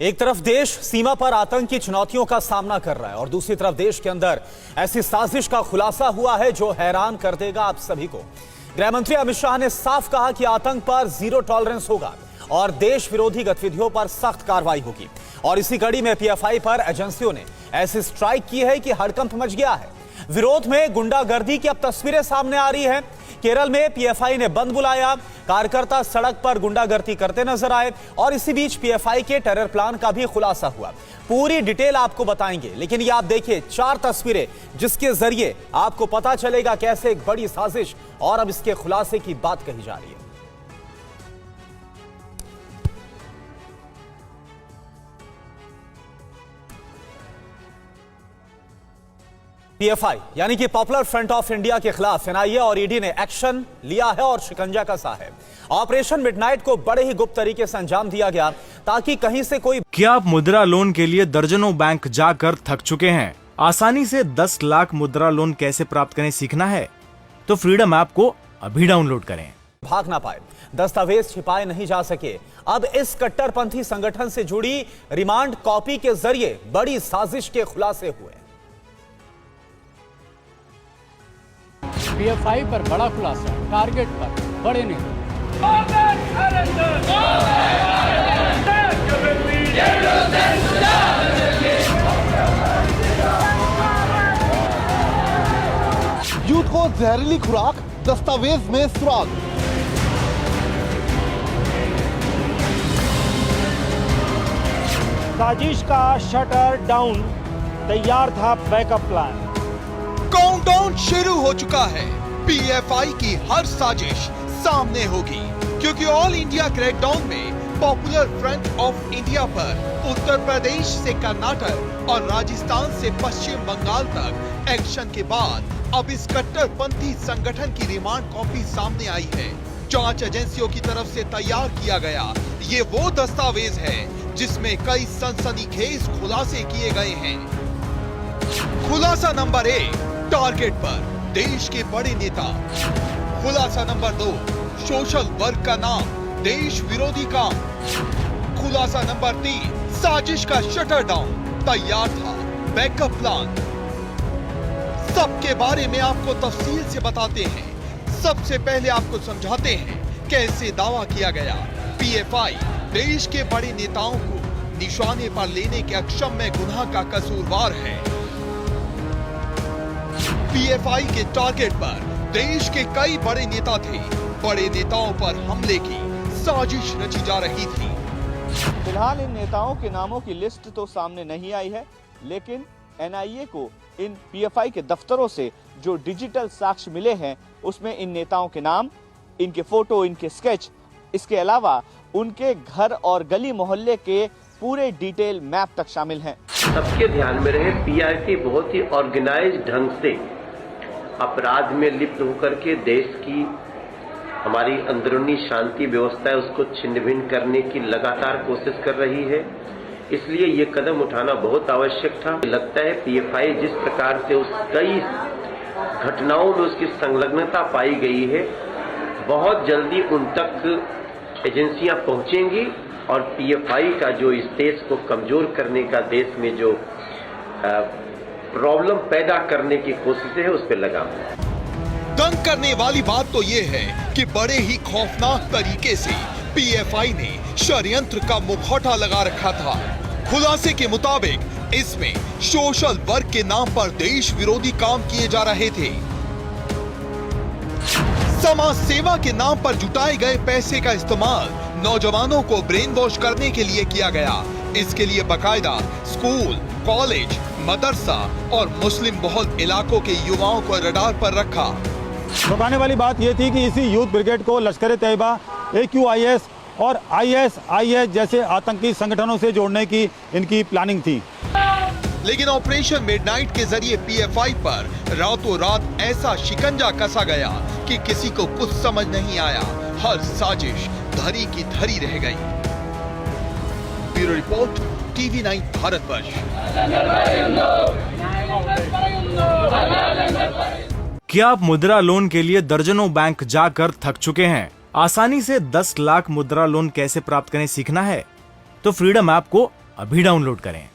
एक तरफ देश सीमा पर आतंक की चुनौतियों का सामना कर रहा है और दूसरी तरफ देश के अंदर ऐसी साजिश का खुलासा हुआ है जो हैरान कर देगा आप सभी को। गृह मंत्री अमित शाह ने साफ कहा कि आतंक पर जीरो टॉलरेंस होगा और देश विरोधी गतिविधियों पर सख्त कार्रवाई होगी। और इसी कड़ी में पीएफआई पर एजेंसियों ने ऐसी स्ट्राइक की है कि हड़कंप मच गया है। विरोध में गुंडागर्दी की अब तस्वीरें सामने आ रही हैं। केरल में पीएफआई ने बंद बुलाया, कार्यकर्ता सड़क पर गुंडागर्दी करते नजर आए और इसी बीच पीएफआई के टेरर प्लान का भी खुलासा हुआ। पूरी डिटेल आपको बताएंगे, लेकिन ये आप देखिए 4 तस्वीरें जिसके जरिए आपको पता चलेगा कैसे एक बड़ी साजिश और अब इसके खुलासे की बात कही जा रही है। पीएफआई यानी कि पॉपुलर फ्रंट ऑफ इंडिया के खिलाफ एनआईए और ईडी ने एक्शन लिया है और शिकंजा कसा है। ऑपरेशन मिडनाइट को बड़े ही गुप्त तरीके से अंजाम दिया गया ताकि कहीं से कोई। क्या आप मुद्रा लोन के लिए दर्जनों बैंक जाकर थक चुके हैं? आसानी से 10 लाख मुद्रा लोन कैसे प्राप्त करें सीखना है तो फ्रीडम ऐप को अभी डाउनलोड करें। भाग ना पाए, दस्तावेज छिपाए नहीं जा सके। अब इस कट्टरपंथी संगठन से जुड़ी रिमांड कॉपी के जरिए बड़ी साजिश के खुलासे हुए। पीएफआई पर बड़ा खुलासा, टारगेट पर बड़े नेता। यूथ को जहरीली खुराक, दस्तावेज में सुराग। साजिश का शटर डाउन, तैयार था बैकअप प्लान। काउंटडाउन शुरू हो चुका है। पीएफआई की हर साजिश सामने होगी क्योंकि ऑल इंडिया क्रैकडाउन में पॉपुलर फ्रंट ऑफ इंडिया पर उत्तर प्रदेश से कर्नाटक और राजस्थान से पश्चिम बंगाल तक एक्शन के बाद अब इस कट्टरपंथी संगठन की रिमांड कॉपी सामने आई है। जांच एजेंसियों की तरफ से तैयार किया गया ये वो दस्तावेज है जिसमें कई सनसनीखेज खुलासे किए गए हैं। खुलासा नंबर 1, टारगेट पर देश के बड़े नेता। खुलासा नंबर 2, सोशल वर्क का नाम, देश विरोधी काम। खुलासा नंबर 3, साजिश का शटर डाउन, तैयार था बैकअप प्लान। सबके बारे में आपको तफसील से बताते हैं। सबसे पहले आपको समझाते हैं कैसे दावा किया गया पीएफआई देश के बड़े नेताओं को निशाने पर लेने के अक्षम्य गुनाह का कसूरवार है। पीएफआई के टारगेट पर देश के कई बड़े नेता थे। बड़े नेताओं पर हमले की साजिश रची जा रही थी। फिलहाल इन नेताओं के नामों की लिस्ट तो सामने नहीं आई है, लेकिन एनआईए को इन पीएफआई के दफ्तरों से जो डिजिटल साक्ष्य मिले हैं उसमें इन नेताओं के नाम, इनके फोटो, इनके स्केच, इसके अलावा उनके घर और गली मोहल्ले के पूरे डिटेल मैप तक शामिल हैं। सबके ध्यान में रहे, पीआईबी बहुत ही ऑर्गेनाइज्ड ढंग से अपराध में लिप्त होकर के देश की हमारी अंदरूनी शांति व्यवस्था है उसको छिन्न भिन्न करने की लगातार कोशिश कर रही है। इसलिए ये कदम उठाना बहुत आवश्यक था। लगता है पीएफआई जिस प्रकार से उस कई घटनाओं में उसकी संलग्नता पाई गई है, बहुत जल्दी उन तक एजेंसियां पहुंचेंगी और पीएफआई का जो इस देश को कमजोर करने का, देश में जो प्रॉब्लम पैदा करने की कोशिश है उस पर लगाम। दंग करने वाली बात तो ये है कि बड़े ही खौफनाक तरीके से पीएफआई ने षड्यंत्र का मुखौटा लगा रखा था। खुलासे के मुताबिक इसमें सोशल वर्क के नाम पर देश विरोधी काम किए जा रहे थे। समाज सेवा के नाम पर जुटाए गए पैसे का इस्तेमाल नौजवानों को ब्रेन वॉश करने के लिए किया गया। इसके लिए बकायदा स्कूल, कॉलेज, मदरसा और मुस्लिम बहुल इलाकों के युवाओं को रडार पर रखा। बताने वाली बात यह थी कि इसी यूथ ब्रिगेड को लश्कर तैयबा, AQIS और ISIS जैसे आतंकी संगठनों से जोड़ने की इनकी प्लानिंग थी। लेकिन ऑपरेशन मिडनाइट के जरिए पीएफआई पर रातों रात ऐसा शिकंजा कसा गया कि किसी को कुछ समझ नहीं आया। हर साजिश धरी की धरी रह गई। Bureau report, TV9 Bharatvarsh. क्या आप मुद्रा लोन के लिए दर्जनों बैंक जाकर थक चुके हैं? आसानी से 10 लाख मुद्रा लोन कैसे प्राप्त करें सीखना है तो फ्रीडम ऐप को अभी डाउनलोड करें।